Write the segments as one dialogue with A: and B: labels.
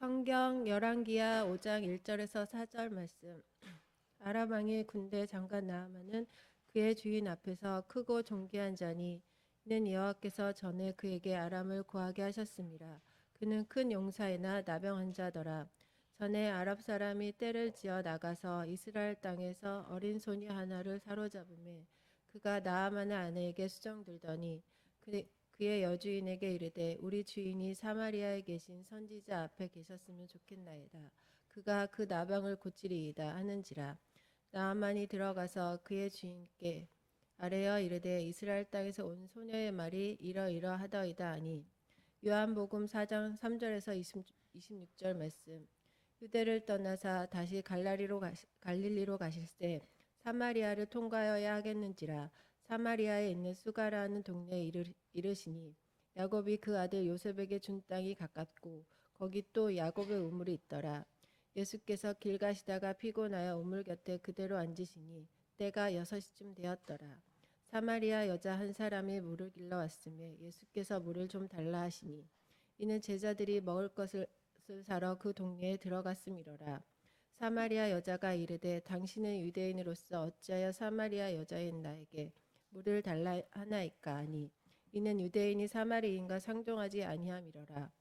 A: 성경 열왕기하 5장 1절에서 4절 말씀. 아람 왕의 군대 장관 나아만은 그의 주인 앞에서 크고 존귀한 자니 이는 여호와께서 전에 그에게 아람을 구하게 하셨습니다. 그는 큰 용사이나 나병한 자더라. 전에 아랍 사람이 떼를 지어 나가서 이스라엘 땅에서 어린 소녀 하나를 사로잡음에 그가 나아만의 아내에게 수정들더니 그의 여주인에게 이르되 우리 주인이 사마리아에 계신 선지자 앞에 계셨으면 좋겠나이다. 그가 그 나병을 고치리이다 하는지라. 나아만이 들어가서 그의 주인께 아뢰어 이르되 이스라엘 땅에서 온 소녀의 말이 이러이러하더이다 하니. 요한복음 4장 3절에서 26절 말씀. 유대를 떠나사 다시 갈릴리로 가실새 사마리아를 통과하여야 하겠는지라. 사마리아에 있는 수가라는 동네에 이르시니 야곱이 그 아들 요셉에게 준 땅이 가깝고 거기 또 야곱의 우물이 있더라. 예수께서 길 가시다가 피곤하여 우물 곁에 그대로 앉으시니 때가 6시쯤 되었더라. 사마리아 여자 한 사람이 물을 길러 왔으며 예수께서 물을 좀 달라 하시니 이는 제자들이 먹을 것을 사러 그 동네에 들어갔음이로라. 사마리아 여자가 이르되 당신은 유대인으로서 어찌하여 사마리아 여자인 나에게 물을 달라 하나이까 하니 이는 유대인이 사마리인과 상종하지 아니함이로라.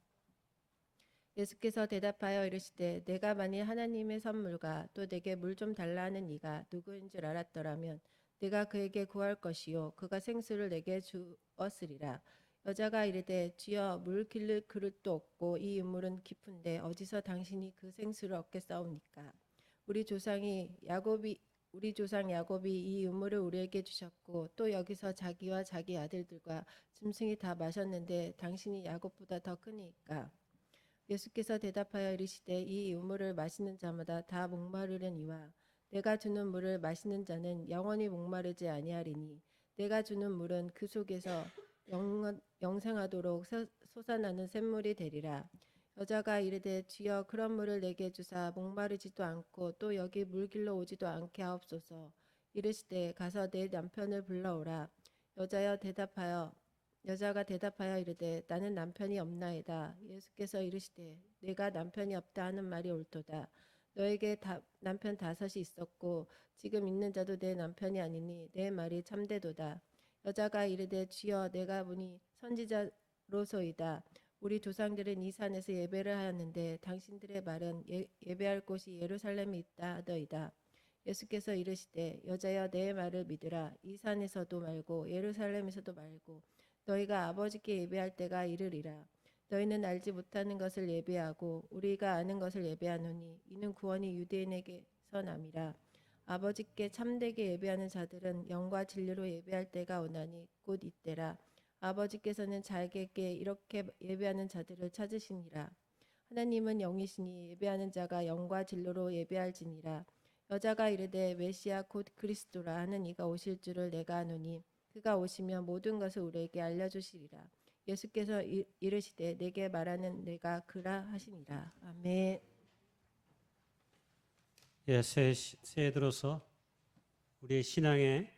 A: 예수께서 대답하여 이르시되 내가 만일 하나님의 선물과 또 내게 물 좀 달라 하는 이가 누구인 줄 알았더라면 내가 그에게 구할 것이요 그가 생수를 내게 주었으리라. 여자가 이르되 주여 물 길를 그릇도 없고 이 우물은 깊은데 어디서 당신이 그 생수를 얻겠사옵니까? 우리 조상 야곱이 이 우물을 우리에게 주셨고 또 여기서 자기와 자기 아들들과 짐승이 다 마셨는데 당신이 야곱보다 더 크니까. 예수께서 대답하여 이르시되 이 우물을 마시는 자마다 다 목마르려니와 내가 주는 물을 마시는 자는 영원히 목마르지 아니하리니 내가 주는 물은 그 속에서 영생하도록 솟아나는 샘물이 되리라. 여자가 이르되 주여 그런 물을 내게 주사 목마르지도 않고 또 여기 물길로 오지도 않게 하옵소서. 이르시되 가서 내 남편을 불러오라. 여자가 대답하여 이르되 나는 남편이 없나이다. 예수께서 이르시되 내가 남편이 없다 하는 말이 옳도다. 너에게 남편 5이 있었고 지금 있는 자도 내 남편이 아니니 내 말이 참되도다. 여자가 이르되 주여 내가 보니 선지자로소이다. 우리 조상들은 이 산에서 예배를 하였는데 당신들의 말은 예배할 곳이 예루살렘에 있다 하더이다. 예수께서 이르시되 여자여 내 말을 믿으라. 이 산에서도 말고 예루살렘에서도 말고 너희가 아버지께 예배할 때가 이르리라. 너희는 알지 못하는 것을 예배하고 우리가 아는 것을 예배하노니 이는 구원이 유대인에게서 남이라. 아버지께 참되게 예배하는 자들은 영과 진리로 예배할 때가 오나니 곧 이때라. 아버지께서는 자기에게 이렇게 예배하는 자들을 찾으시니라. 하나님은 영이시니 예배하는 자가 영과 진리로 예배할지니라. 여자가 이르되 메시아 곧 그리스도라 하는 이가 오실 줄을 내가 아노니 그가 오시면 모든 것을 우리에게 알려주시리라. 예수께서 이르시되 내게 말하는 내가 그라 하시니라. 아멘.
B: 예, 새해 들어서 우리의 신앙에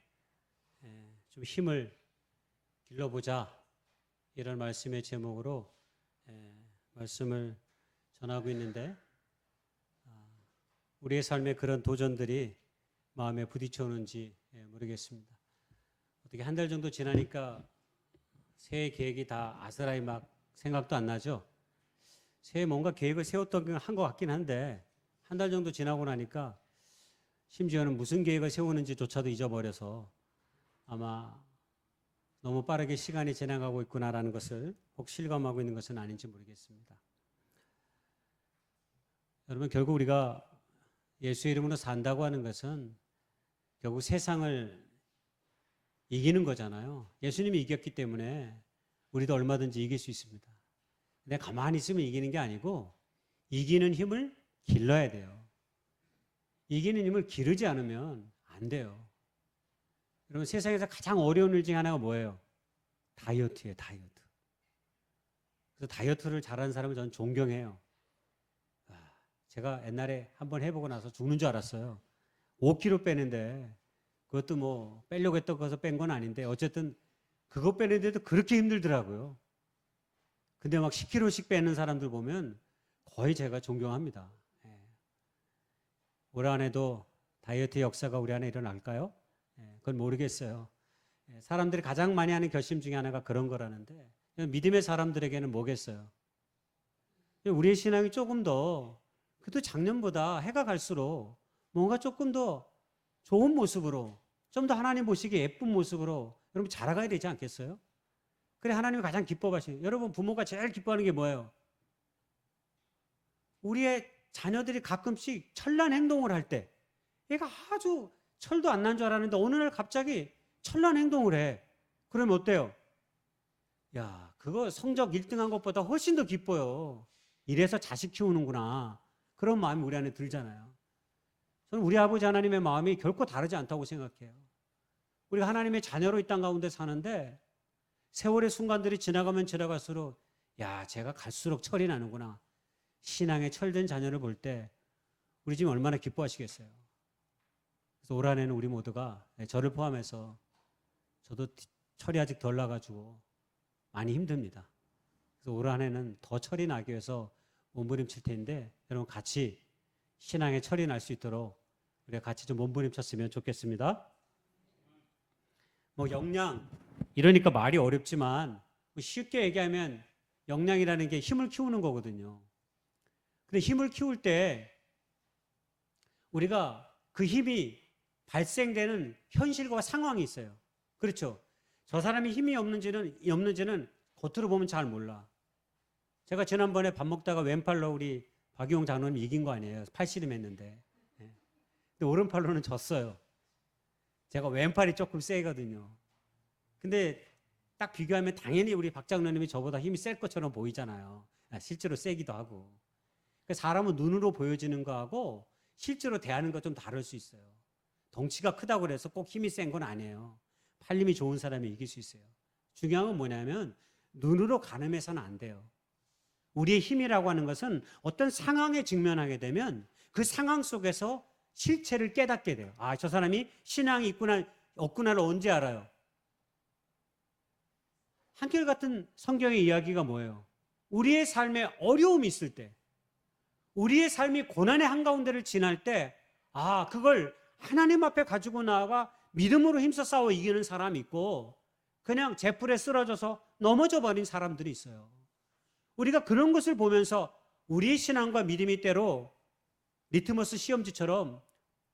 B: 좀 힘을 길러보자, 이런 말씀의 제목으로 말씀을 전하고 있는데, 우리의 삶에 그런 도전들이 마음에 부딪혀오는지 모르겠습니다. 어떻게 한 달 정도 지나니까 새해 계획이 다 아스라이 막 생각도 안 나죠? 새해 뭔가 계획을 세웠던 한 것 같긴 한데 한 달 정도 지나고 나니까 심지어는 무슨 계획을 세우는지조차도 잊어버려서 아마 너무 빠르게 시간이 지나가고 있구나라는 것을 혹 실감하고 있는 것은 아닌지 모르겠습니다. 여러분, 결국 우리가 예수의 이름으로 산다고 하는 것은 결국 세상을 이기는 거잖아요. 예수님이 이겼기 때문에 우리도 얼마든지 이길 수 있습니다. 근데 가만히 있으면 이기는 게 아니고 이기는 힘을 길러야 돼요. 이기는 힘을 기르지 않으면 안 돼요. 여러분, 세상에서 가장 어려운 일 중에 하나가 뭐예요? 다이어트예요, 다이어트. 그래서 다이어트를 잘하는 사람을 저는 존경해요. 제가 옛날에 한번 해보고 나서 죽는 줄 알았어요. 5kg 빼는데 그것도 뭐 빼려고 했던 거서 뺀 건 아닌데 어쨌든 그거 빼는데도 그렇게 힘들더라고요. 근데 막 10kg씩 빼는 사람들 보면 거의 제가 존경합니다. 예. 올 한해도 다이어트 역사가 우리 안에 일어날까요? 예, 그건 모르겠어요. 예, 사람들이 가장 많이 하는 결심 중에 하나가 그런 거라는데 믿음의 사람들에게는 뭐겠어요? 우리의 신앙이 조금 더 그래도 작년보다 해가 갈수록 뭔가 조금 더 좋은 모습으로 좀 더 하나님 보시기에 예쁜 모습으로 여러분 자라가야 되지 않겠어요? 그래 하나님이 가장 기뻐하시는 여러분 부모가 제일 기뻐하는 게 뭐예요? 우리의 자녀들이 가끔씩 천란 행동을 할 때 얘가 아주 철도 안 난 줄 알았는데 어느 날 갑자기 천란 행동을 해. 그러면 어때요? 야, 그거 성적 1등한 것보다 훨씬 더 기뻐요. 이래서 자식 키우는구나. 그런 마음이 우리 안에 들잖아요. 저는 우리 아버지 하나님의 마음이 결코 다르지 않다고 생각해요. 우리가 하나님의 자녀로 이 땅 가운데 사는데 세월의 순간들이 지나가면 지나갈수록 야, 제가 갈수록 철이 나는구나. 신앙에 철든 자녀를 볼 때 우리 지금 얼마나 기뻐하시겠어요. 그래서 올 한해는 우리 모두가 저를 포함해서 저도 철이 아직 덜 나가지고 많이 힘듭니다. 그래서 올 한해는 더 철이 나기 위해서 몸부림칠 텐데 여러분 같이 신앙에 철이 날 수 있도록 우리가 같이 좀 몸부림쳤으면 좋겠습니다. 뭐 역량 이러니까 말이 어렵지만 쉽게 얘기하면 역량이라는 게 힘을 키우는 거거든요. 근데 힘을 키울 때 우리가 그 힘이 발생되는 현실과 상황이 있어요. 그렇죠? 저 사람이 힘이 없는지는 겉으로 보면 잘 몰라. 제가 지난번에 밥 먹다가 왼팔로 우리 박유홍 장로님 이긴 거 아니에요. 팔씨름 했는데. 근데 오른팔로는 졌어요. 제가 왼팔이 조금 세거든요. 근데 딱 비교하면 당연히 우리 박 장로님이 저보다 힘이 셀 것처럼 보이잖아요. 실제로 세기도 하고. 사람은 눈으로 보여지는 거하고 실제로 대하는 거 좀 다를 수 있어요. 덩치가 크다고 해서 꼭 힘이 센 건 아니에요. 팔림이 좋은 사람이 이길 수 있어요. 중요한 건 뭐냐면 눈으로 가늠해서는 안 돼요. 우리의 힘이라고 하는 것은 어떤 상황에 직면하게 되면 그 상황 속에서 실체를 깨닫게 돼요. 아, 저 사람이 신앙이 있구나 없구나를 언제 알아요? 한결같은 성경의 이야기가 뭐예요? 우리의 삶에 어려움이 있을 때, 우리의 삶이 고난의 한가운데를 지날 때, 아, 그걸 하나님 앞에 가지고 나아가 믿음으로 힘써 싸워 이기는 사람이 있고 그냥 제풀에 쓰러져서 넘어져 버린 사람들이 있어요. 우리가 그런 것을 보면서 우리의 신앙과 믿음이 때로 리트머스 시험지처럼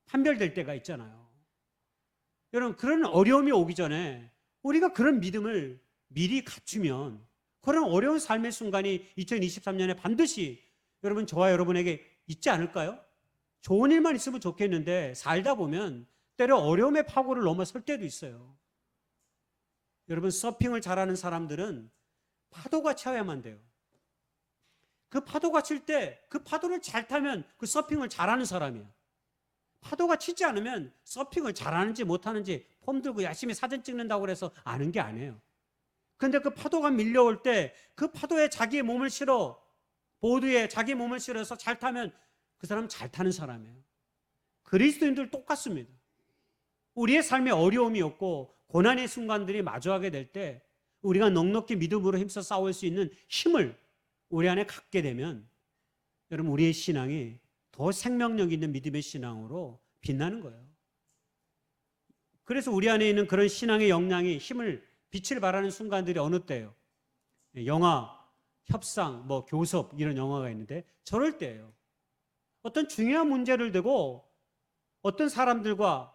B: 판별될 때가 있잖아요. 여러분, 그런 어려움이 오기 전에 우리가 그런 믿음을 미리 갖추면 그런 어려운 삶의 순간이 2023년에 반드시 여러분, 저와 여러분에게 있지 않을까요? 좋은 일만 있으면 좋겠는데 살다 보면 때로 어려움의 파고를 넘어설 때도 있어요. 여러분, 서핑을 잘하는 사람들은 파도가 쳐야만 돼요. 그 파도가 칠 때 그 파도를 잘 타면 그 서핑을 잘하는 사람이에요. 파도가 치지 않으면 서핑을 잘하는지 못하는지 폼 들고 열심히 사진 찍는다고 해서 아는 게 아니에요. 근데 그 파도가 밀려올 때 그 파도에 자기의 몸을 실어 보드에 자기 몸을 실어서 잘 타면 그 사람은 잘 타는 사람이에요. 그리스도인들 똑같습니다. 우리의 삶에 어려움이 없고 고난의 순간들이 마주하게 될 때 우리가 넉넉히 믿음으로 힘써 싸울 수 있는 힘을 우리 안에 갖게 되면 여러분 우리의 신앙이 더 생명력 있는 믿음의 신앙으로 빛나는 거예요. 그래서 우리 안에 있는 그런 신앙의 역량이 힘을 빛을 발하는 순간들이 어느 때예요? 영화, 협상, 교섭 이런 영화가 있는데 저럴 때예요. 어떤 중요한 문제를 두고 어떤 사람들과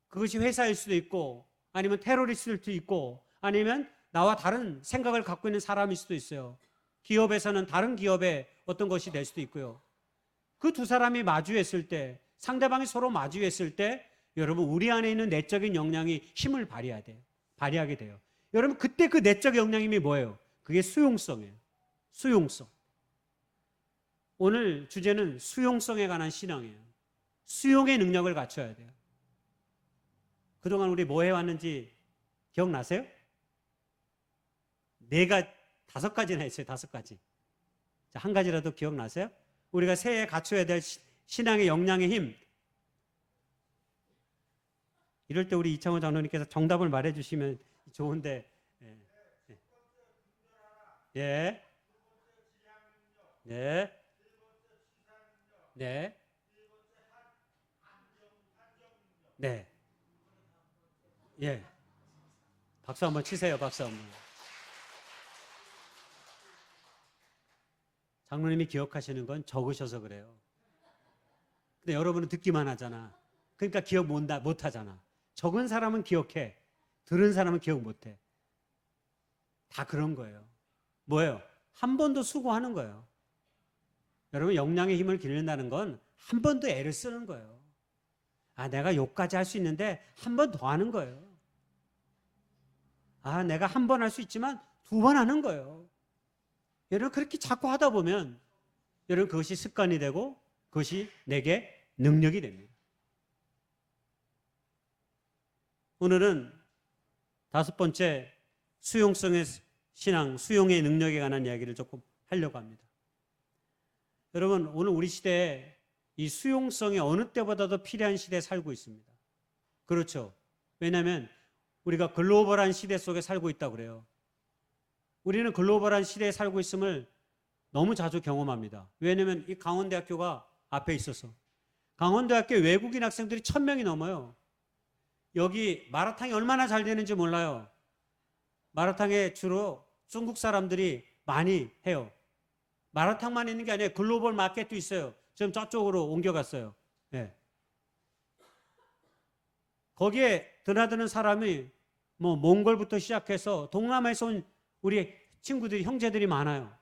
B: 그것이 회사일 수도 있고 아니면 테러리스트일 수도 있고 아니면 나와 다른 생각을 갖고 있는 사람일 수도 있어요. 기업에서는 다른 기업의 어떤 것이 될 수도 있고요. 그 두 사람이 마주했을 때 상대방이 서로 마주했을 때 여러분 우리 안에 있는 내적인 역량이 힘을 발휘하게 돼요. 여러분 그때 그 내적 역량이 뭐예요? 그게 수용성이에요. 수용성. 오늘 주제는 수용성에 관한 신앙이에요. 수용의 능력을 갖춰야 돼요. 그동안 우리 뭐 해왔는지 기억나세요? 5가지나 했어요. 5가지. 자, 한 가지라도 기억나세요? 우리가 새해에 갖춰야 될 신앙의 역량의 힘. 이럴 때 우리 이창호 장로님께서 정답을 말해주시면 좋은데. 예. 예. 예. 네. 네. 예. 박수 한번 치세요. 박수 한번. 장로님이 기억하시는 건 적으셔서 그래요. 근데 여러분은 듣기만 하잖아. 그러니까 기억 못 하잖아. 적은 사람은 기억해. 들은 사람은 기억 못 해. 다 그런 거예요. 뭐예요? 한 번 더 수고하는 거예요. 여러분, 역량의 힘을 기른다는 건 한 번 더 애를 쓰는 거예요. 아, 내가 욕까지 할 수 있는데 한 번 더 하는 거예요. 아, 내가 한 번 할 수 있지만 두 번 하는 거예요. 여러분, 그렇게 자꾸 하다 보면 여러분, 그것이 습관이 되고 그것이 내게 능력이 됩니다. 오늘은 다섯 번째 수용성의 신앙, 수용의 능력에 관한 이야기를 조금 하려고 합니다. 여러분, 오늘 우리 시대에 이 수용성이 어느 때보다도 필요한 시대에 살고 있습니다. 그렇죠. 왜냐하면 우리가 글로벌한 시대 속에 살고 있다고 그래요. 우리는 글로벌한 시대에 살고 있음을 너무 자주 경험합니다. 왜냐하면 이 강원대학교가 앞에 있어서. 강원대학교 외국인 학생들이 1000명이 넘어요. 여기 마라탕이 얼마나 잘 되는지 몰라요. 마라탕에 주로 중국 사람들이 많이 해요. 마라탕만 있는 게 아니에요. 글로벌 마켓도 있어요. 지금 저쪽으로 옮겨갔어요. 네. 거기에 드나드는 사람이 뭐 몽골부터 시작해서 동남아에서 온 우리 친구들이, 형제들이 많아요.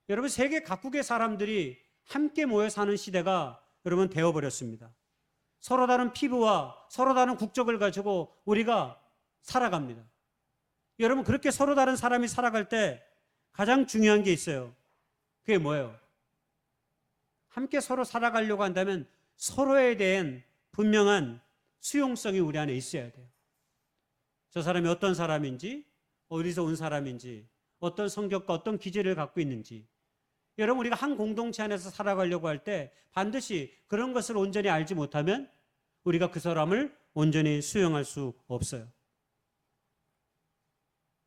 B: 여러분, 세계 각국의 사람들이 함께 모여 사는 시대가 여러분 되어버렸습니다. 서로 다른 피부와 서로 다른 국적을 가지고 우리가 살아갑니다. 여러분, 그렇게 서로 다른 사람이 살아갈 때 가장 중요한 게 있어요. 그게 뭐예요? 함께 서로 살아가려고 한다면 서로에 대한 분명한 수용성이 우리 안에 있어야 돼요. 저 사람이 어떤 사람인지, 어디서 온 사람인지, 어떤 성격과 어떤 기질을 갖고 있는지. 여러분, 우리가 한 공동체 안에서 살아가려고 할 때 반드시 그런 것을 온전히 알지 못하면 우리가 그 사람을 온전히 수용할 수 없어요.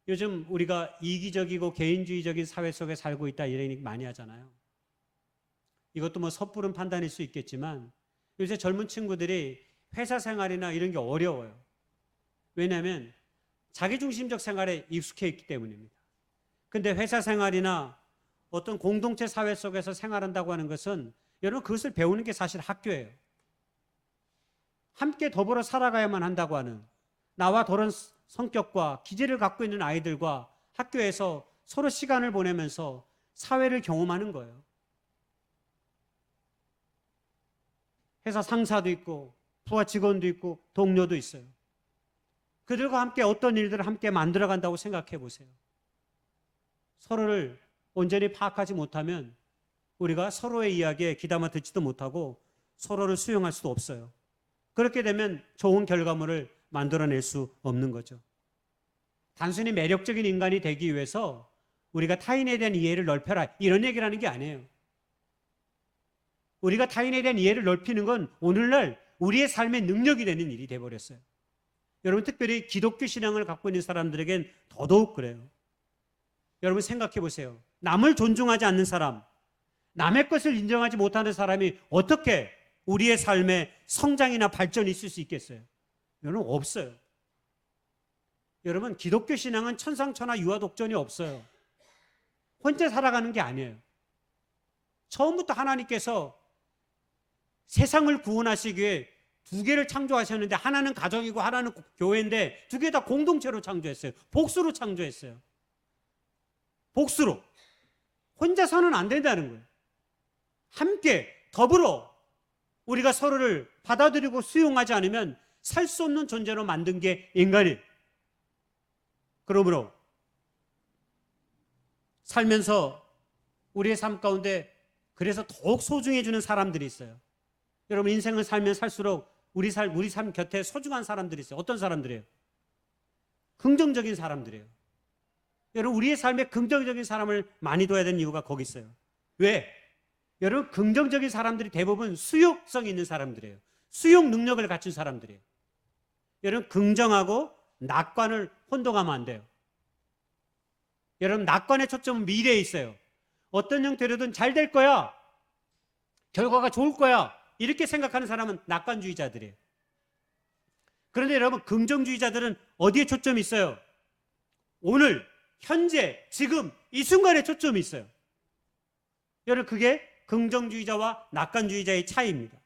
B: 요즘 우리가 이기적이고 개인주의적인 사회 속에 살고 있다 이런 얘기 많이 하잖아요. 이것도 뭐 섣부른 판단일 수 있겠지만 요새 젊은 친구들이 회사 생활이나 이런 게 어려워요. 왜냐하면 자기중심적 생활에 익숙해 있기 때문입니다. 근데 회사 생활이나 어떤 공동체 사회 속에서 생활한다고 하는 것은 여러분, 그것을 배우는 게 사실 학교예요. 함께 더불어 살아가야만 한다고 하는, 나와 다른 성격과 기질을 갖고 있는 아이들과 학교에서 서로 시간을 보내면서 사회를 경험하는 거예요. 회사 상사도 있고 부하 직원도 있고 동료도 있어요. 그들과 함께 어떤 일들을 함께 만들어간다고 생각해 보세요. 서로를 온전히 파악하지 못하면 우리가 서로의 이야기에 귀담아 듣지도 못하고 서로를 수용할 수도 없어요. 그렇게 되면 좋은 결과물을 만들어낼 수 없는 거죠. 단순히 매력적인 인간이 되기 위해서 우리가 타인에 대한 이해를 넓혀라 이런 얘기를 하는 게 아니에요. 우리가 타인에 대한 이해를 넓히는 건 오늘날 우리의 삶의 능력이 되는 일이 돼버렸어요. 여러분, 특별히 기독교 신앙을 갖고 있는 사람들에겐 더더욱 그래요. 여러분, 생각해 보세요. 남을 존중하지 않는 사람, 남의 것을 인정하지 못하는 사람이 어떻게 우리의 삶에 성장이나 발전이 있을 수 있겠어요? 여러분, 없어요. 여러분, 기독교 신앙은 천상천하 유아독존이 없어요. 혼자 살아가는 게 아니에요. 처음부터 하나님께서 세상을 구원하시기 위해 두 개를 창조하셨는데 하나는 가정이고 하나는 교회인데 두 개 다 공동체로 창조했어요. 복수로 창조했어요. 복수로. 혼자서는 안 된다는 거예요. 함께 더불어 우리가 서로를 받아들이고 수용하지 않으면 살 수 없는 존재로 만든 게 인간이에요. 그러므로 살면서 우리의 삶 가운데 그래서 더욱 소중해지는 사람들이 있어요. 여러분, 인생을 살면 살수록 우리 삶 곁에 소중한 사람들이 있어요. 어떤 사람들이에요? 긍정적인 사람들이에요. 여러분, 우리의 삶에 긍정적인 사람을 많이 둬야 되는 이유가 거기 있어요. 왜? 여러분, 긍정적인 사람들이 대부분 수용성이 있는 사람들이에요. 수용 능력을 갖춘 사람들이에요. 여러분, 긍정하고 낙관을 혼동하면 안 돼요. 여러분, 낙관의 초점은 미래에 있어요. 어떤 형태로든 잘 될 거야. 결과가 좋을 거야. 이렇게 생각하는 사람은 낙관주의자들이에요. 그런데 여러분, 긍정주의자들은 어디에 초점이 있어요? 오늘, 현재, 지금, 이 순간에 초점이 있어요. 여러분, 그게 긍정주의자와 낙관주의자의 차이입니다.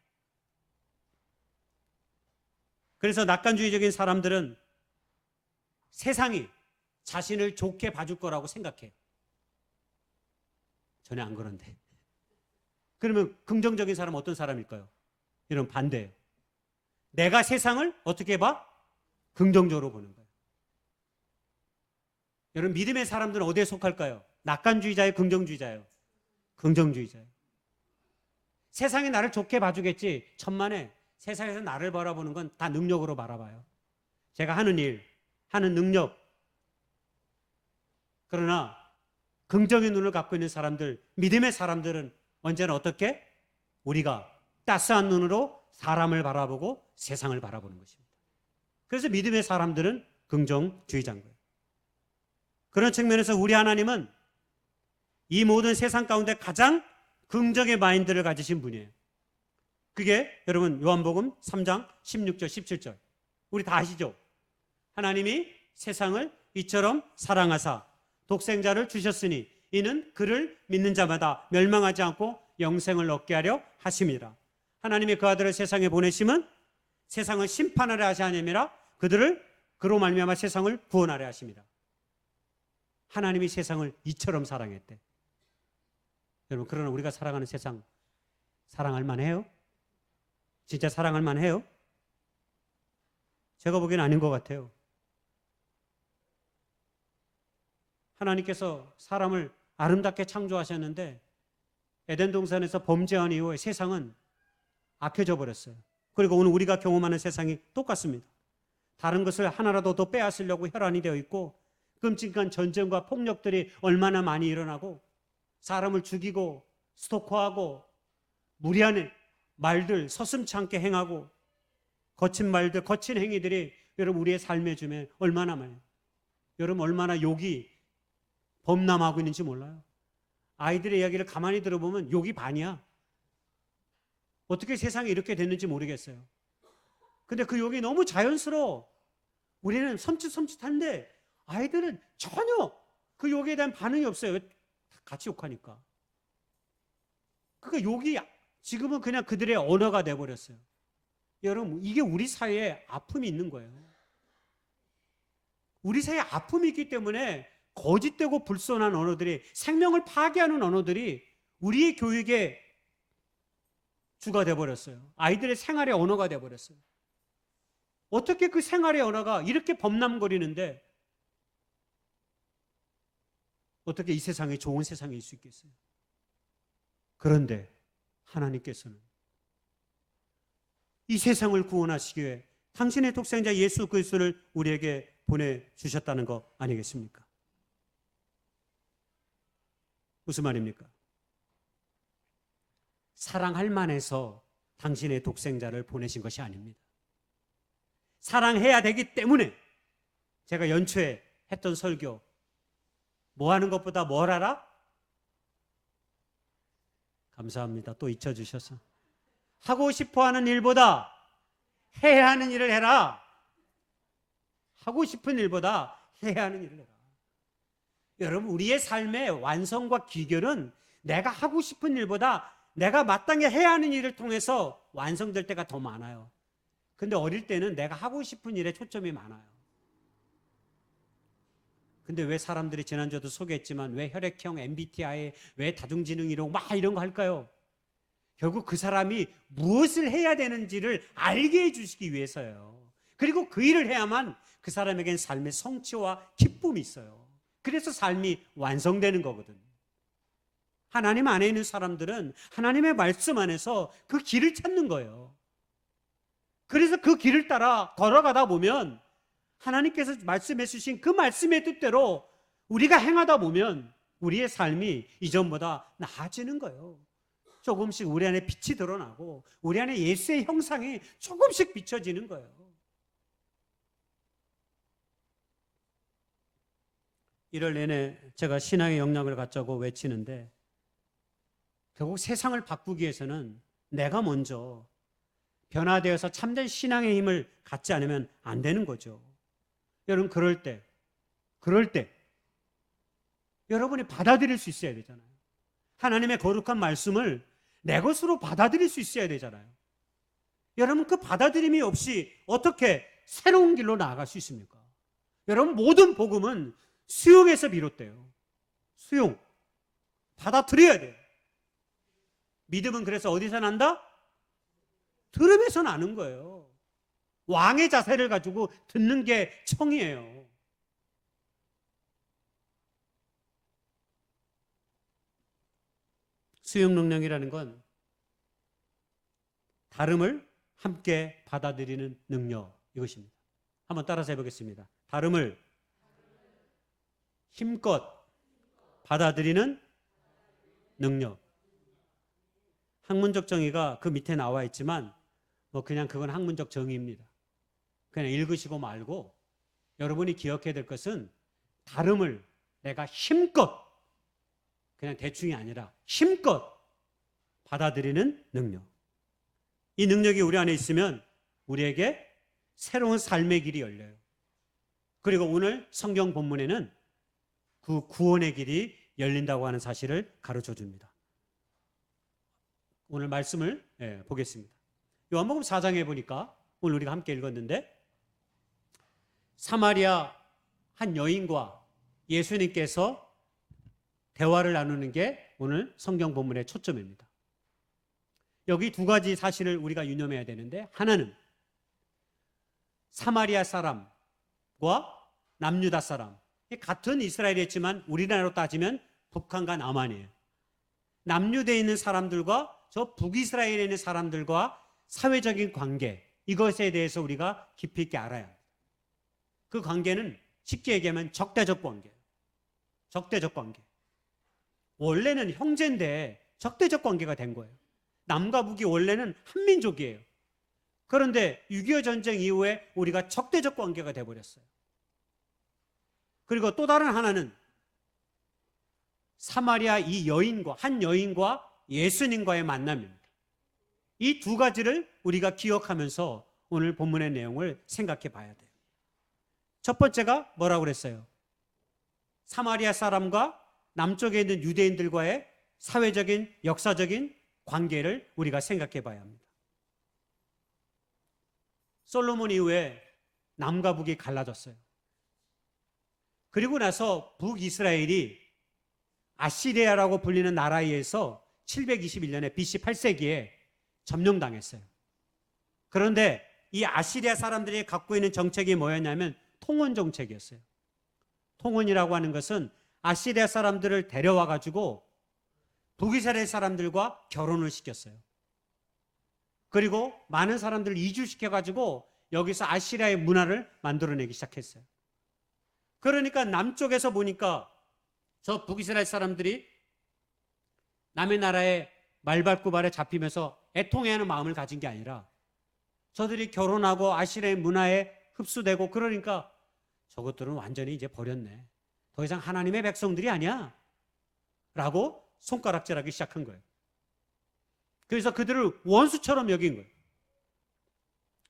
B: 그래서 낙관주의적인 사람들은 세상이 자신을 좋게 봐줄 거라고 생각해요. 전혀 안 그런데. 그러면 긍정적인 사람은 어떤 사람일까요? 이런 반대예요. 내가 세상을 어떻게 봐? 긍정적으로 보는 거예요. 여러분, 믿음의 사람들은 어디에 속할까요? 낙관주의자예요, 긍정주의자예요? 긍정주의자예요. 세상이 나를 좋게 봐주겠지. 천만에 세상에서 나를 바라보는 건 다 능력으로 바라봐요. 제가 하는 일, 하는 능력. 그러나 긍정의 눈을 갖고 있는 사람들, 믿음의 사람들은 언제나 어떻게? 우리가 따스한 눈으로 사람을 바라보고 세상을 바라보는 것입니다. 그래서 믿음의 사람들은 긍정주의자인 거예요. 그런 측면에서 우리 하나님은 이 모든 세상 가운데 가장 긍정의 마인드를 가지신 분이에요. 그게 여러분 요한복음 3장 16절 17절 우리 다 아시죠? 하나님이 세상을 이처럼 사랑하사 독생자를 주셨으니 이는 그를 믿는 자마다 멸망하지 않고 영생을 얻게 하려 하심이라. 하나님이 그 아들을 세상에 보내심은 세상을 심판하려 하시 아니라 그들을 그로 말미암아 세상을 구원하려 하심이라. 하나님이 세상을 이처럼 사랑했대. 여러분, 그러나 우리가 살아가는 세상 사랑할 만해요? 진짜 사랑할 만해요? 제가 보기엔 아닌 것 같아요. 하나님께서 사람을 아름답게 창조하셨는데 에덴 동산에서 범죄한 이후에 세상은 악해져 버렸어요. 그리고 오늘 우리가 경험하는 세상이 똑같습니다. 다른 것을 하나라도 더 빼앗으려고 혈안이 되어 있고 끔찍한 전쟁과 폭력들이 얼마나 많이 일어나고 사람을 죽이고 스토커하고 무리한 말들 서슴지 않게 행하고 거친 말들, 거친 행위들이 여러분 우리의 삶에 주면 얼마나 많아요. 여러분 얼마나 욕이 범람하고 있는지 몰라요. 아이들의 이야기를 가만히 들어보면 욕이 반이야. 어떻게 세상이 이렇게 됐는지 모르겠어요. 근데 그 욕이 너무 자연스러워. 우리는 섬찟섬찟한데 아이들은 전혀 그 욕에 대한 반응이 없어요. 같이 욕하니까. 그러니까 욕이 지금은 그냥 그들의 언어가 돼버렸어요. 여러분, 이게 우리 사회에 아픔이 있는 거예요. 우리 사회에 아픔이 있기 때문에 거짓되고 불손한 언어들이, 생명을 파괴하는 언어들이 우리의 교육의 주가 돼버렸어요. 아이들의 생활의 언어가 돼버렸어요. 어떻게 그 생활의 언어가 이렇게 범람거리는데 어떻게 이 세상이 좋은 세상일 수 있겠어요? 그런데 하나님께서는 이 세상을 구원하시기 위해 당신의 독생자 예수 그리스도를 우리에게 보내주셨다는 거 아니겠습니까? 무슨 말입니까? 사랑할 만해서 당신의 독생자를 보내신 것이 아닙니다. 사랑해야 되기 때문에 제가 연초에 했던 설교, 뭐 하는 것보다 뭘 알아? 감사합니다. 또 잊혀주셔서. 하고 싶어하는 일보다 해야 하는 일을 해라. 하고 싶은 일보다 해야 하는 일을 해라. 여러분, 우리의 삶의 완성과 기결은 내가 하고 싶은 일보다 내가 마땅히 해야 하는 일을 통해서 완성될 때가 더 많아요. 근데 어릴 때는 내가 하고 싶은 일에 초점이 많아요. 근데 왜 사람들이 지난주에도 소개했지만 왜 혈액형, MBTI, 왜 다중지능 이론 막 이런 거 할까요? 결국 그 사람이 무엇을 해야 되는지를 알게 해주시기 위해서예요. 그리고 그 일을 해야만 그 사람에겐 삶의 성취와 기쁨이 있어요. 그래서 삶이 완성되는 거거든. 하나님 안에 있는 사람들은 하나님의 말씀 안에서 그 길을 찾는 거예요. 그래서 그 길을 따라 걸어가다 보면 하나님께서 말씀해 주신 그 말씀의 뜻대로 우리가 행하다 보면 우리의 삶이 이전보다 나아지는 거예요. 조금씩 우리 안에 빛이 드러나고 우리 안에 예수의 형상이 조금씩 비춰지는 거예요. 1월 내내 제가 신앙의 영향을 갖자고 외치는데 결국 세상을 바꾸기 위해서는 내가 먼저 변화되어서 참된 신앙의 힘을 갖지 않으면 안 되는 거죠. 여러분, 그럴 때 여러분이 받아들일 수 있어야 되잖아요. 하나님의 거룩한 말씀을 내 것으로 받아들일 수 있어야 되잖아요. 여러분, 그 받아들임이 없이 어떻게 새로운 길로 나아갈 수 있습니까? 여러분, 모든 복음은 수용에서 비롯돼요. 수용. 받아들여야 돼요. 믿음은 그래서 어디서 난다? 들음에서 나는 거예요. 왕의 자세를 가지고 듣는 게 청이에요. 수용 능력이라는 건 다름을 함께 받아들이는 능력, 이것입니다. 한번 따라서 해보겠습니다. 다름을 힘껏 받아들이는 능력. 학문적 정의가 그 밑에 나와 있지만 그냥 그건 학문적 정의입니다. 그냥 읽으시고 말고 여러분이 기억해야 될 것은 다름을 내가 힘껏, 그냥 대충이 아니라 힘껏 받아들이는 능력. 이 능력이 우리 안에 있으면 우리에게 새로운 삶의 길이 열려요. 그리고 오늘 성경 본문에는 그 구원의 길이 열린다고 하는 사실을 가르쳐 줍니다. 오늘 말씀을 보겠습니다. 요한복음 4장에 보니까 오늘 우리가 함께 읽었는데 사마리아 한 여인과 예수님께서 대화를 나누는 게 오늘 성경 본문의 초점입니다. 여기 두 가지 사실을 우리가 유념해야 되는데, 하나는 사마리아 사람과 남유다 사람, 같은 이스라엘이었지만 우리나라로 따지면 북한과 남한이에요. 남유대에 있는 사람들과 저 북이스라엘에 있는 사람들과 사회적인 관계, 이것에 대해서 우리가 깊이 있게 알아야 합니다. 그 관계는 쉽게 얘기하면 적대적 관계예요. 적대적 관계. 원래는 형제인데 적대적 관계가 된 거예요. 남과 북이 원래는 한민족이에요. 그런데 6.25 전쟁 이후에 우리가 적대적 관계가 돼버렸어요. 그리고 또 다른 하나는 사마리아 한 여인과 예수님과의 만남입니다. 이 두 가지를 우리가 기억하면서 오늘 본문의 내용을 생각해 봐야 돼요. 첫 번째가 뭐라고 그랬어요? 사마리아 사람과 남쪽에 있는 유대인들과의 사회적인, 역사적인 관계를 우리가 생각해 봐야 합니다. 솔로몬 이후에 남과 북이 갈라졌어요. 그리고 나서 북이스라엘이 아시리아라고 불리는 나라에 의해서 721년에 BC 8세기에 점령당했어요. 그런데 이 아시리아 사람들이 갖고 있는 정책이 뭐였냐면 통혼 정책이었어요. 통혼이라고 하는 것은 아시리아 사람들을 데려와 가지고 북이스라엘 사람들과 결혼을 시켰어요. 그리고 많은 사람들을 이주시켜 가지고 여기서 아시리아의 문화를 만들어내기 시작했어요. 그러니까 남쪽에서 보니까 저 북이스라엘 사람들이 남의 나라의 말발굽알에 잡히면서 애통해하는 마음을 가진 게 아니라 저들이 결혼하고 아시리아의 문화에 흡수되고 그러니까 저것들은 완전히 이제 버렸네. 더 이상 하나님의 백성들이 아니야. 라고 손가락질하기 시작한 거예요. 그래서 그들을 원수처럼 여긴 거예요.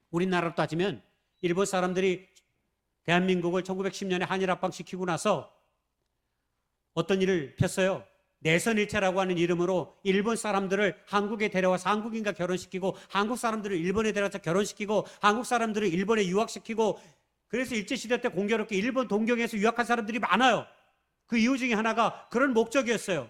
B: 우리나라로 따지면 일본 사람들이 대한민국을 1910년에 한일합방시키고 나서 어떤 일을 폈어요? 내선일체라고 하는 이름으로 일본 사람들을 한국에 데려와서 한국인과 결혼시키고 한국 사람들을 일본에 데려와서 결혼시키고 한국 사람들을 일본에 유학시키고 그래서 일제시대 때 공교롭게 일본 동경에서 유학한 사람들이 많아요. 그 이유 중에 하나가 그런 목적이었어요.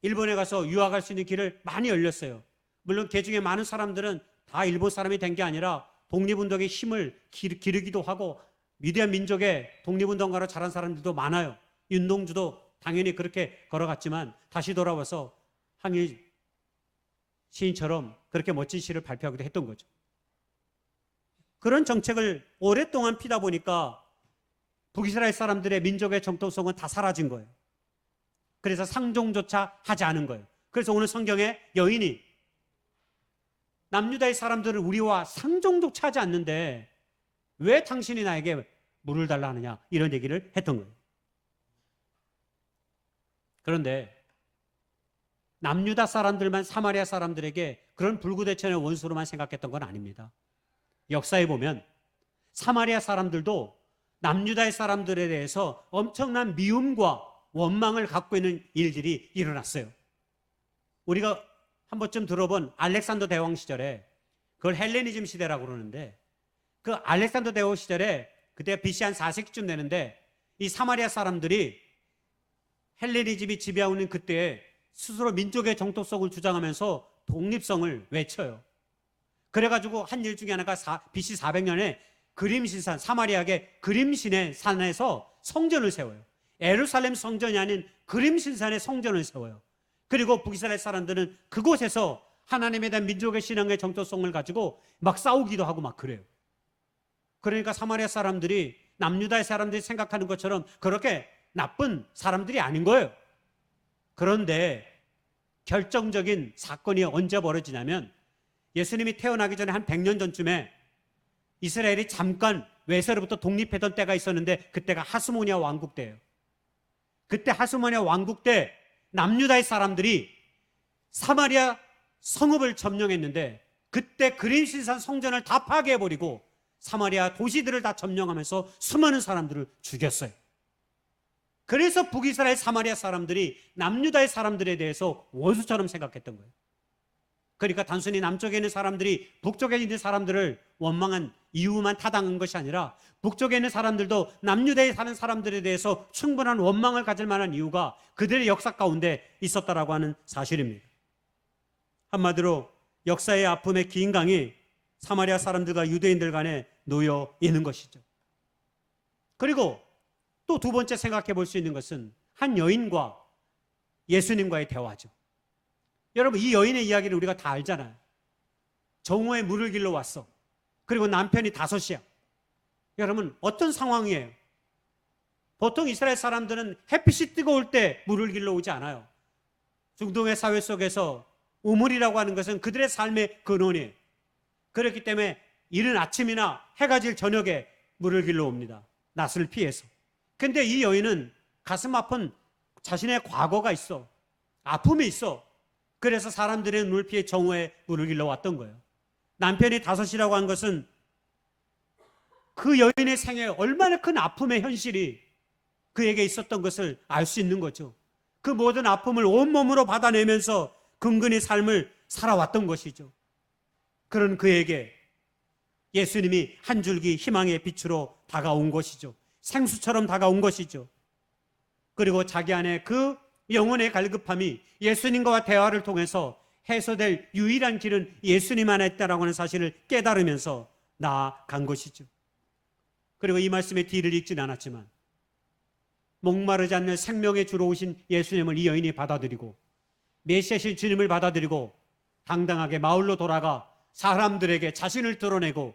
B: 일본에 가서 유학할 수 있는 길을 많이 열렸어요. 물론 그 중에 많은 사람들은 다 일본 사람이 된 게 아니라 독립운동의 힘을 기르기도 하고 위대한 민족의 독립운동가로 자란 사람들도 많아요. 윤동주도 당연히 그렇게 걸어갔지만 다시 돌아와서 항일 시인처럼 그렇게 멋진 시를 발표하기도 했던 거죠. 그런 정책을 오랫동안 피다 보니까 북이스라엘 사람들의 민족의 정통성은 다 사라진 거예요. 그래서 상종조차 하지 않은 거예요. 그래서 오늘 성경에 여인이 남유다의 사람들을 우리와 상종조차 하지 않는데 왜 당신이 나에게 물을 달라 하느냐 이런 얘기를 했던 거예요. 그런데 남유다 사람들만 사마리아 사람들에게 그런 불구대천의 원수로만 생각했던 건 아닙니다. 역사에 보면 사마리아 사람들도 남유다의 사람들에 대해서 엄청난 미움과 원망을 갖고 있는 일들이 일어났어요. 우리가 한 번쯤 들어본 알렉산더 대왕 시절에, 그걸 헬레니즘 시대라고 그러는데, 그 알렉산더 대왕 시절에 그때 BC 한 4세기쯤 되는데 이 사마리아 사람들이 헬레니즘이 지배하고 있는 그때에 스스로 민족의 정통성을 주장하면서 독립성을 외쳐요. 그래가지고 한 일 중에 하나가 BC 400년에 그림신산, 사마리아의 그림신의 산에서 성전을 세워요. 예루살렘 성전이 아닌 그림신산의 성전을 세워요. 그리고 북이스라엘 사람들은 그곳에서 하나님에 대한 민족의 신앙의 정통성을 가지고 막 싸우기도 하고 막 그래요. 그러니까 사마리아 사람들이 남유다의 사람들이 생각하는 것처럼 그렇게 나쁜 사람들이 아닌 거예요. 그런데 결정적인 사건이 언제 벌어지냐면, 예수님이 태어나기 전에 한 100년 전쯤에 이스라엘이 잠깐 외세로부터 독립했던 때가 있었는데, 그때가 하스모니아 왕국 때예요. 그때 하스모니아 왕국 때 남유다의 사람들이 사마리아 성읍을 점령했는데, 그때 그림신산 성전을 다 파괴해버리고 사마리아 도시들을 다 점령하면서 수많은 사람들을 죽였어요. 그래서 북이스라엘 사마리아 사람들이 남유다의 사람들에 대해서 원수처럼 생각했던 거예요. 그러니까 단순히 남쪽에 있는 사람들이 북쪽에 있는 사람들을 원망한 이유만 타당한 것이 아니라, 북쪽에 있는 사람들도 남유다에 사는 사람들에 대해서 충분한 원망을 가질 만한 이유가 그들의 역사 가운데 있었다라고 하는 사실입니다. 한마디로 역사의 아픔의 긴 강이 사마리아 사람들과 유대인들 간에 놓여 있는 것이죠. 그리고 또 두 번째 생각해 볼 수 있는 것은 한 여인과 예수님과의 대화죠. 여러분, 이 여인의 이야기를 우리가 다 알잖아요. 정오에 물을 길러 왔어. 그리고 남편이 5이야. 여러분, 어떤 상황이에요? 보통 이스라엘 사람들은 햇빛이 뜨거울 때 물을 길러 오지 않아요. 중동의 사회 속에서 우물이라고 하는 것은 그들의 삶의 근원이에요. 그렇기 때문에 이른 아침이나 해가 질 저녁에 물을 길러 옵니다. 낯을 피해서. 근데 이 여인은 가슴 아픈 자신의 과거가 있어. 아픔이 있어. 그래서 사람들의 눈을 피해 정오에 물을 길러 왔던 거예요. 남편이 5이라고 한 것은 그 여인의 생에 얼마나 큰 아픔의 현실이 그에게 있었던 것을 알 수 있는 거죠. 그 모든 아픔을 온몸으로 받아내면서 근근히 삶을 살아왔던 것이죠. 그런 그에게 예수님이 한 줄기 희망의 빛으로 다가온 것이죠. 생수처럼 다가온 것이죠. 그리고 자기 안에 그 영혼의 갈급함이 예수님과 대화를 통해서 해소될 유일한 길은 예수님 안에 있다라고 하는 사실을 깨달으면서 나아간 것이죠. 그리고 이 말씀의 뒤를 읽진 않았지만, 목마르지 않는 생명의 주로 오신 예수님을 이 여인이 받아들이고, 메시아신 주님을 받아들이고 당당하게 마을로 돌아가 사람들에게 자신을 드러내고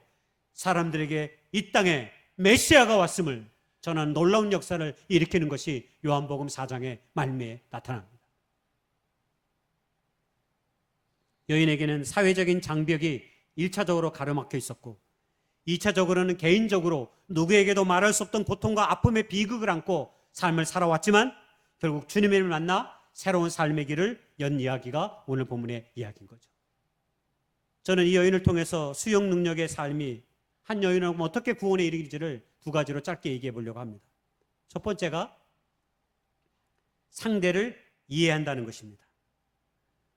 B: 사람들에게 이 땅에 메시아가 왔음을 전하는 놀라운 역사를 일으키는 것이 요한복음 4장의 말미에 나타납니다. 여인에게는 사회적인 장벽이 1차적으로 가로막혀 있었고, 2차적으로는 개인적으로 누구에게도 말할 수 없던 고통과 아픔의 비극을 안고 삶을 살아왔지만 결국 주님을 만나 새로운 삶의 길을 연 이야기가 오늘 본문의 이야기인 거죠. 저는 이 여인을 통해서 수용 능력의 삶이 한 여인을 어떻게 구원에 이르기지를 2가지로 짧게 얘기해 보려고 합니다. 첫 번째가 상대를 이해한다는 것입니다.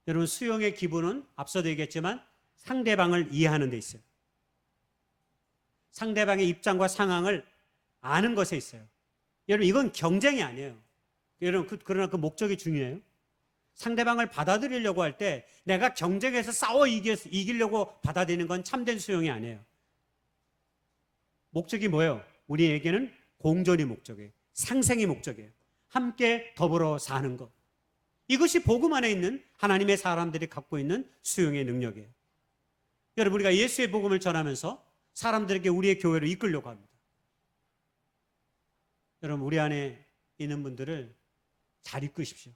B: 여러분, 수용의 기본은 앞서도 얘기했지만 상대방을 이해하는 데 있어요. 상대방의 입장과 상황을 아는 것에 있어요. 여러분, 이건 경쟁이 아니에요. 여러분, 그러나 그 목적이 중요해요. 상대방을 받아들이려고 할 때 내가 경쟁에서 싸워 이기려고 받아들이는 건 참된 수용이 아니에요. 목적이 뭐예요? 우리에게는 공존이 목적이에요. 상생이 목적이에요. 함께 더불어 사는 것. 이것이 복음 안에 있는 하나님의 사람들이 갖고 있는 수용의 능력이에요. 여러분, 우리가 예수의 복음을 전하면서 사람들에게 우리의 교회를 이끌려고 합니다. 여러분, 우리 안에 있는 분들을 잘 이끄십시오.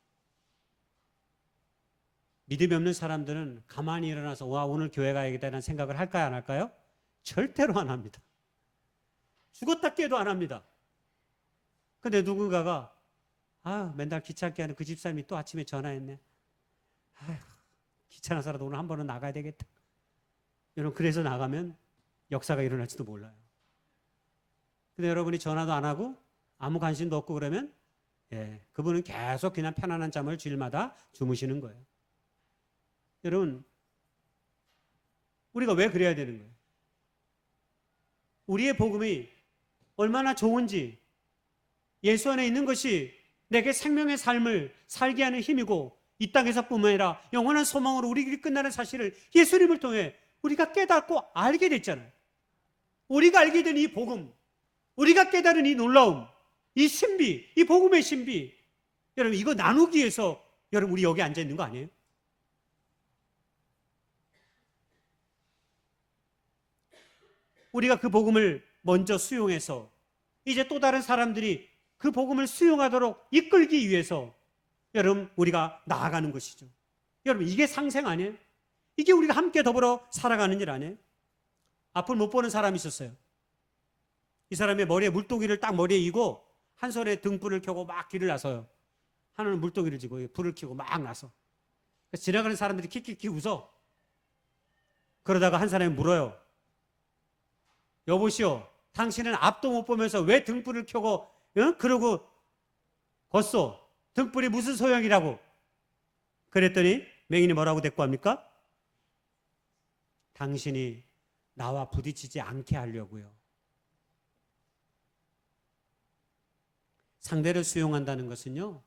B: 믿음이 없는 사람들은 가만히 일어나서 와, 오늘 교회 가야겠다는 생각을 할까요, 안 할까요? 절대로 안 합니다. 죽었다 깨도 안 합니다. 근데 누군가가 맨날 귀찮게 하는 그 집사님이 또 아침에 전화했네. 귀찮아서라도 오늘 한 번은 나가야 되겠다. 여러분, 그래서 나가면 역사가 일어날지도 몰라요. 근데 여러분이 전화도 안 하고 아무 관심도 없고 그러면 그분은 계속 그냥 편안한 잠을 주일마다 주무시는 거예요. 여러분, 우리가 왜 그래야 되는 거예요? 우리의 복음이 얼마나 좋은지, 예수 안에 있는 것이 내게 생명의 삶을 살게 하는 힘이고 이 땅에서뿐만 아니라 영원한 소망으로 우리 길이 끝나는 사실을 예수님을 통해 우리가 깨닫고 알게 됐잖아요. 우리가 알게 된 이 복음, 우리가 깨달은 이 놀라움, 이 신비, 이 복음의 신비, 여러분 이거 나누기 위해서 여러분 우리 여기 앉아 있는 거 아니에요? 우리가 그 복음을 먼저 수용해서 이제 또 다른 사람들이 그 복음을 수용하도록 이끌기 위해서 여러분 우리가 나아가는 것이죠. 여러분 이게 상생 아니에요? 이게 우리가 함께 더불어 살아가는 일 아니에요? 앞을 못 보는 사람이 있었어요. 이 사람의 머리에 물동이를 딱 머리에 이고 한 손에 등불을 켜고 막 길을 나서요. 하나는 물동이를 쥐고 불을 켜고 막 나서. 지나가는 사람들이 킥킥킥 웃어. 그러다가 한 사람이 물어요. 여보시오, 당신은 앞도 못 보면서 왜 등불을 켜고 그러고 걷소? 등불이 무슨 소용이라고? 그랬더니 맹인이 뭐라고 대꾸합니까? 당신이 나와 부딪히지 않게 하려고요. 상대를 수용한다는 것은요,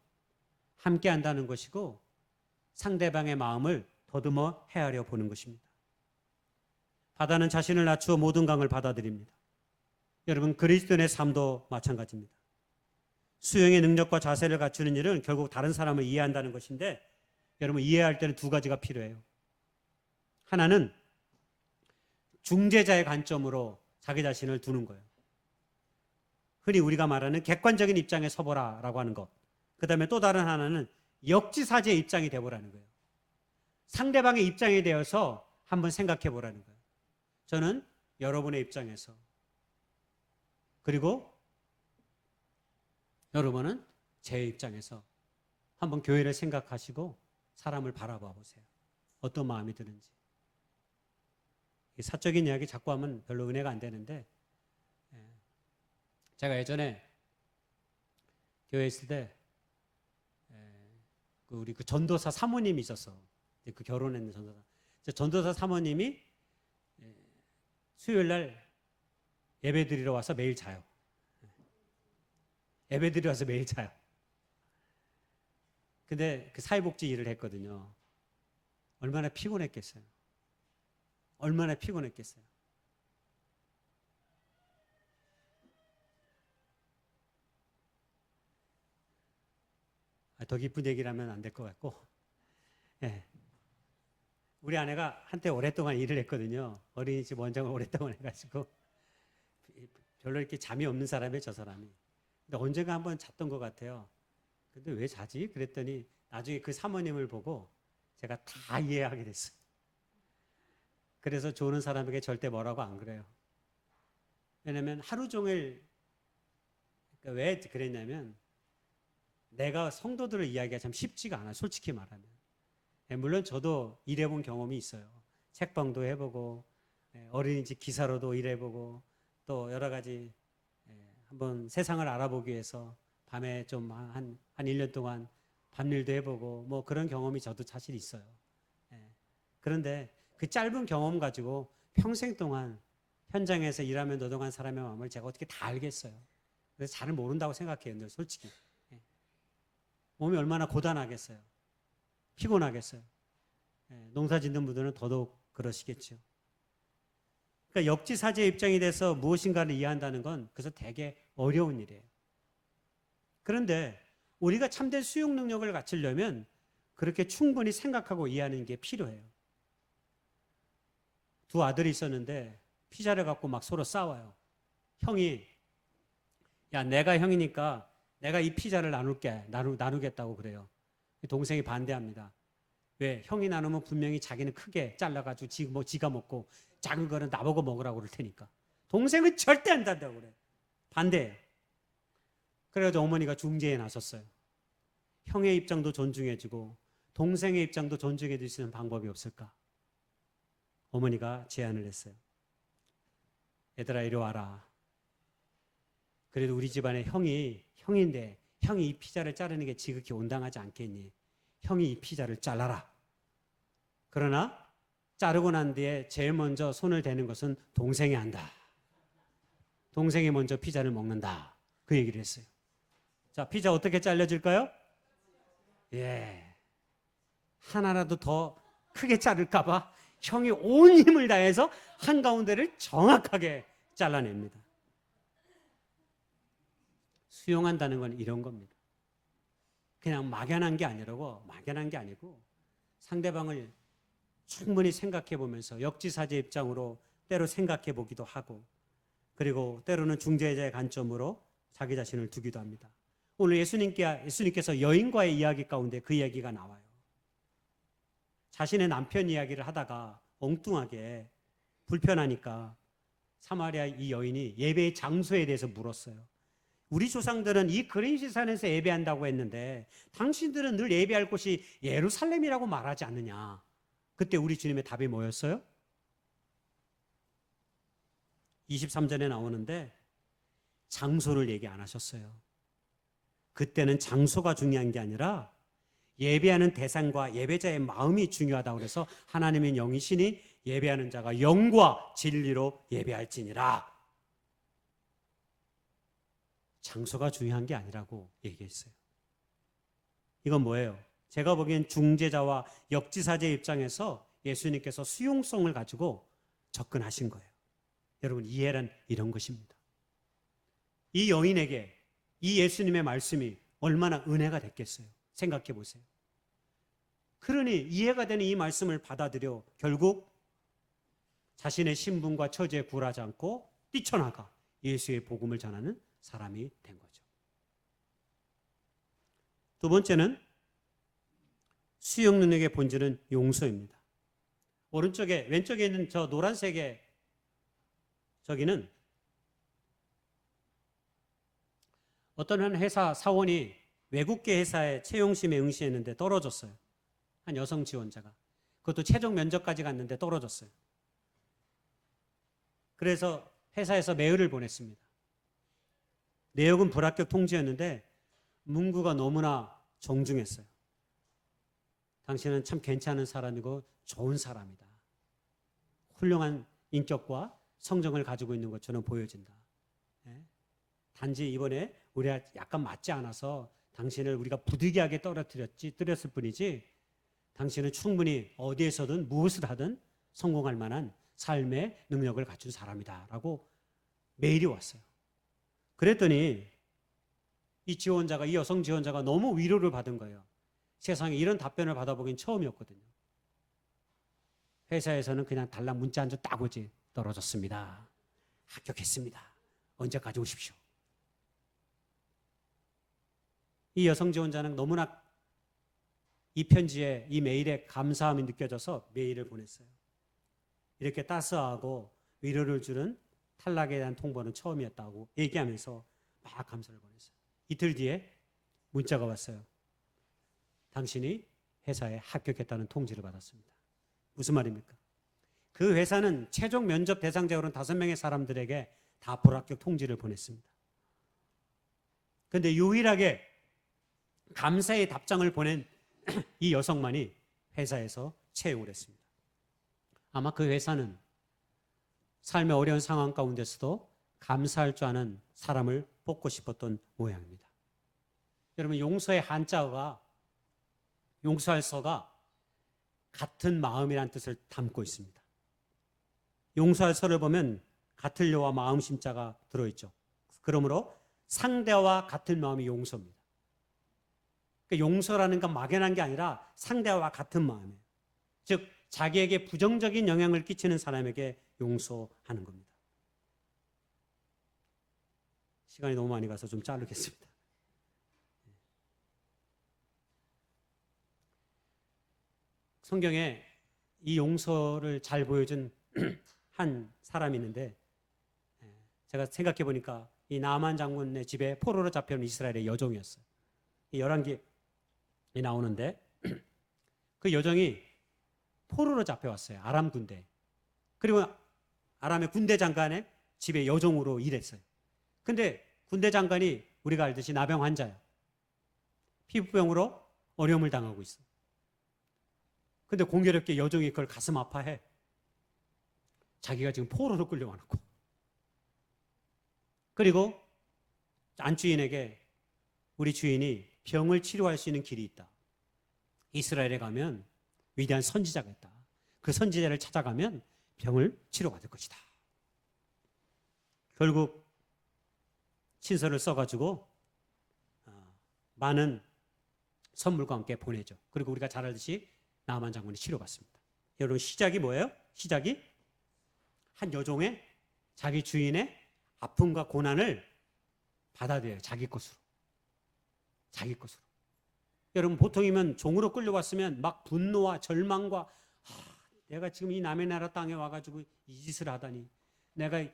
B: 함께 한다는 것이고 상대방의 마음을 더듬어 헤아려 보는 것입니다. 바다는 자신을 낮추어 모든 강을 받아들입니다. 여러분, 그리스도인의 삶도 마찬가지입니다. 수용의 능력과 자세를 갖추는 일은 결국 다른 사람을 이해한다는 것인데, 여러분 이해할 때는 두 가지가 필요해요. 하나는 중재자의 관점으로 자기 자신을 두는 거예요. 흔히 우리가 말하는 객관적인 입장에 서보라라고 하는 것. 그 다음에 또 다른 하나는 역지사지의 입장이 되보라는 거예요. 상대방의 입장에 대해서 한번 생각해 보라는 거예요. 저는 여러분의 입장에서, 그리고 여러분은 제 입장에서 한번 교회를 생각하시고 사람을 바라봐 보세요. 어떤 마음이 드는지. 사적인 이야기 자꾸 하면 별로 은혜가 안 되는데, 제가 예전에 교회에 있을 때 우리 그 전도사 사모님이 있었어. 그 결혼했는 전도사. 전도사 사모님이 수요일 날 예배 드리러 와서 매일 자요. 예배 드리러 와서 매일 자요. 근데 그 사회복지 일을 했거든요. 얼마나 피곤했겠어요. 얼마나 피곤했겠어요. 더 깊은 얘기를 하면 안 될 것 같고, 우리 아내가 한때 오랫동안 일을 했거든요. 어린이집 원장을 오랫동안 해가지고 별로 이렇게 잠이 없는 사람이에요, 저 사람이. 근데 언젠가 한번 잤던 것 같아요. 근데 왜 자지? 그랬더니 나중에 그 사모님을 보고 제가 다 이해하게 됐어요. 그래서 조는 사람에게 절대 뭐라고 안 그래요. 왜냐면 하루 종일, 그러니까 왜 그랬냐면 내가 성도들을 이야기하기 참 쉽지가 않아요, 솔직히 말하면. 물론 저도 일해본 경험이 있어요. 책방도 해보고 어린이집 기사로도 일해보고 또 여러 가지 한번 세상을 알아보기 위해서 밤에 좀 한 1년 동안 밤일도 해보고 뭐 그런 경험이 저도 사실 있어요. 그런데 그 짧은 경험 가지고 평생 동안 현장에서 일하며 노동한 사람의 마음을 제가 어떻게 다 알겠어요. 그래서 잘 모른다고 생각해요, 늘 솔직히. 몸이 얼마나 고단하겠어요. 피곤하겠어요. 농사 짓는 분들은 더더욱 그러시겠죠. 그러니까 역지사지의 입장이 돼서 무엇인가를 이해한다는 건 그래서 되게 어려운 일이에요. 그런데 우리가 참된 수용 능력을 갖추려면 그렇게 충분히 생각하고 이해하는 게 필요해요. 두 아들이 있었는데 피자를 갖고 막 서로 싸워요. 형이, 야, 내가 형이니까 내가 이 피자를 나누겠다고 그래요. 동생이 반대합니다. 왜? 형이 나누면 분명히 자기는 크게 잘라가지고 지가 먹고 작은 거는 나보고 먹으라고 그럴 테니까. 동생은 절대 안 된다고 그래. 반대해요. 그래가지고 어머니가 중재에 나섰어요. 형의 입장도 존중해주고 동생의 입장도 존중해 줄 수 있는 방법이 없을까? 어머니가 제안을 했어요. 얘들아 이리 와라. 그래도 우리 집안에 형인데 형이 이 피자를 자르는 게 지극히 온당하지 않겠니? 형이 이 피자를 잘라라. 그러나 자르고 난 뒤에 제일 먼저 손을 대는 것은 동생이 한다. 동생이 먼저 피자를 먹는다. 그 얘기를 했어요. 자, 피자 어떻게 잘려질까요? 예. 하나라도 더 크게 자를까봐 형이 온 힘을 다해서 한가운데를 정확하게 잘라냅니다. 수용한다는 건 이런 겁니다. 그냥 막연한 게 아니고 상대방을 충분히 생각해 보면서 역지사지 입장으로 때로 생각해 보기도 하고, 그리고 때로는 중재자의 관점으로 자기 자신을 두기도 합니다. 오늘 예수님께서 여인과의 이야기 가운데 그 이야기가 나와요. 자신의 남편 이야기를 하다가 엉뚱하게 불편하니까 사마리아 이 여인이 예배의 장소에 대해서 물었어요. 우리 조상들은 이 그린시산에서 예배한다고 했는데 당신들은 늘 예배할 곳이 예루살렘이라고 말하지 않느냐. 그때 우리 주님의 답이 뭐였어요? 23절에 나오는데 장소를 얘기 안 하셨어요. 그때는 장소가 중요한 게 아니라 예배하는 대상과 예배자의 마음이 중요하다고 그래서 하나님의 영이시니 예배하는 자가 영과 진리로 예배할지니라. 장소가 중요한 게 아니라고 얘기했어요. 이건 뭐예요? 제가 보기엔 중재자와 역지사지의 입장에서 예수님께서 수용성을 가지고 접근하신 거예요. 여러분, 이해란 이런 것입니다. 이 여인에게 이 예수님의 말씀이 얼마나 은혜가 됐겠어요. 생각해 보세요. 그러니 이해가 되는 이 말씀을 받아들여 결국 자신의 신분과 처지에 굴하지 않고 뛰쳐나가 예수의 복음을 전하는 사람이 된 거죠. 두 번째는 수용 능력의 본질은 용서입니다. 왼쪽에 있는 저 노란색의 저기는 어떤 한 회사 사원이 외국계 회사에 채용심에 응시했는데 떨어졌어요. 한 여성 지원자가. 그것도 최종 면접까지 갔는데 떨어졌어요. 그래서 회사에서 메일을 보냈습니다. 내역은 불합격 통지였는데 문구가 너무나 정중했어요. 당신은 참 괜찮은 사람이고 좋은 사람이다. 훌륭한 인격과 성정을 가지고 있는 것처럼 보여진다. 단지 이번에 우리가 약간 맞지 않아서 당신을 우리가 부득이하게 떨어뜨렸을 뿐이지 당신은 충분히 어디에서든 무엇을 하든 성공할 만한 삶의 능력을 갖춘 사람이다 라고 메일이 왔어요. 그랬더니 이 여성 지원자가 너무 위로를 받은 거예요. 세상에 이런 답변을 받아보긴 처음이었거든요. 회사에서는 그냥 달랑 문자 한 줄 딱 오지. 떨어졌습니다. 합격했습니다. 언제까지 오십시오. 이 여성 지원자는 너무나 이 편지에, 이 메일에 감사함이 느껴져서 메일을 보냈어요. 이렇게 따스하고 위로를 주는 탈락에 대한 통보는 처음이었다고 얘기하면서 막 감사를 보냈어요. 이틀 뒤에 문자가 왔어요. 당신이 회사에 합격했다는 통지를 받았습니다. 무슨 말입니까? 그 회사는 최종 면접 대상자로는 5명의 사람들에게 다 불합격 통지를 보냈습니다. 그런데 유일하게 감사의 답장을 보낸 이 여성만이 회사에서 채용을 했습니다. 아마 그 회사는 삶의 어려운 상황 가운데서도 감사할 줄 아는 사람을 뽑고 싶었던 모양입니다. 여러분, 용서의 한자어가, 용서할 서가 같은 마음이라는 뜻을 담고 있습니다. 용서할 서를 보면 같으려와 마음 심자가 들어있죠. 그러므로 상대와 같은 마음이 용서입니다. 그러니까 용서라는 건 막연한 게 아니라 상대와 같은 마음이에요. 즉 자기에게 부정적인 영향을 끼치는 사람에게 용서하는 겁니다. 시간이 너무 많이 가서 좀 자르겠습니다. 성경에 이 용서를 잘 보여준 한 사람이 있는데, 제가 생각해 보니까 이 나만 장군의 집에 포로로 잡혀온 이스라엘의 여종이었어요. 이 열왕기에 나오는데 그 여종이 포로로 잡혀왔어요. 아람 군대. 그리고 아람의 군대 장관의 집에 여종으로 일했어요. 근데 군대 장관이 우리가 알듯이 나병 환자야. 피부병으로 어려움을 당하고 있어. 근데 공교롭게 여종이 그걸 가슴 아파해. 자기가 지금 포로로 끌려와놓고. 그리고 안주인에게 우리 주인이 병을 치료할 수 있는 길이 있다. 이스라엘에 가면 위대한 선지자가 있다. 그 선지자를 찾아가면 병을 치료받을 것이다. 결국 신서를 써가지고 많은 선물과 함께 보내죠. 그리고 우리가 잘 알듯이 나만 장군이 치료받습니다. 여러분 시작이 뭐예요? 시작이 한 여종의 자기 주인의 아픔과 고난을 받아들여요. 자기 것으로. 자기 것으로. 여러분 보통이면 종으로 끌려왔으면 막 분노와 절망과 내가 지금 이 남의 나라 땅에 와가지고 이 짓을 하다니 내가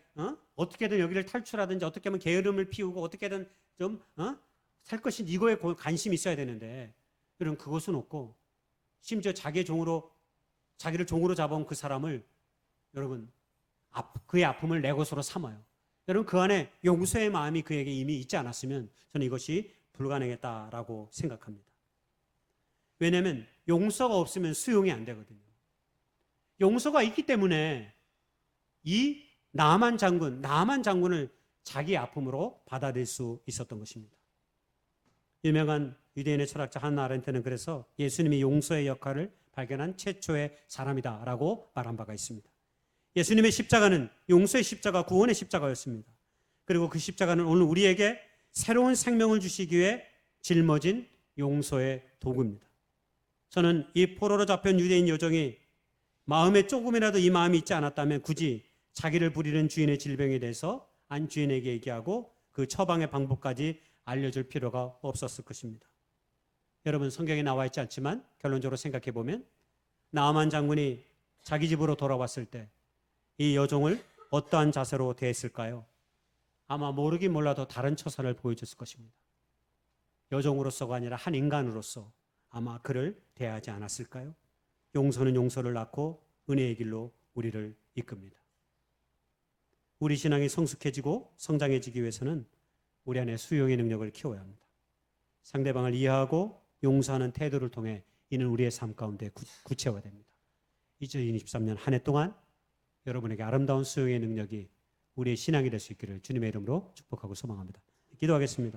B: 어떻게든 여기를 탈출하든지 어떻게 하면 게으름을 피우고 어떻게든 좀 살 것인지 이거에 관심이 있어야 되는데 여러분 그것은 없고 심지어 자기를 종으로 잡아온 그 사람을 여러분 그의 아픔을 내 것으로 삼아요. 여러분 그 안에 용서의 마음이 그에게 이미 있지 않았으면 저는 이것이 불가능했다라고 생각합니다. 왜냐하면 용서가 없으면 수용이 안 되거든요. 용서가 있기 때문에 이 나만 장군을 자기 아픔으로 받아들일 수 있었던 것입니다. 유명한 유대인의 철학자 한나 아렌트는 그래서 예수님이 용서의 역할을 발견한 최초의 사람이다라고 말한 바가 있습니다. 예수님의 십자가는 용서의 십자가, 구원의 십자가였습니다. 그리고 그 십자가는 오늘 우리에게 새로운 생명을 주시기 위해 짊어진 용서의 도구입니다. 저는 이 포로로 잡힌 유대인 여종이 마음에 조금이라도 이 마음이 있지 않았다면 굳이 자기를 부리는 주인의 질병에 대해서 안주인에게 얘기하고 그 처방의 방법까지 알려줄 필요가 없었을 것입니다. 여러분 성경에 나와 있지 않지만 결론적으로 생각해 보면 나아만 장군이 자기 집으로 돌아왔을 때 이 여종을 어떠한 자세로 대했을까요? 아마 모르긴 몰라도 다른 처사를 보여줬을 것입니다. 여종으로서가 아니라 한 인간으로서 아마 그를 대하지 않았을까요? 용서는 용서를 낳고 은혜의 길로 우리를 이끕니다. 우리 신앙이 성숙해지고 성장해지기 위해서는 우리 안에 수용의 능력을 키워야 합니다. 상대방을 이해하고 용서하는 태도를 통해 이는 우리의 삶 가운데 구체화됩니다. 2023년 한 해 동안 여러분에게 아름다운 수용의 능력이 우리의 신앙이 될 수 있기를 주님의 이름으로 축복하고 소망합니다. 기도하겠습니다.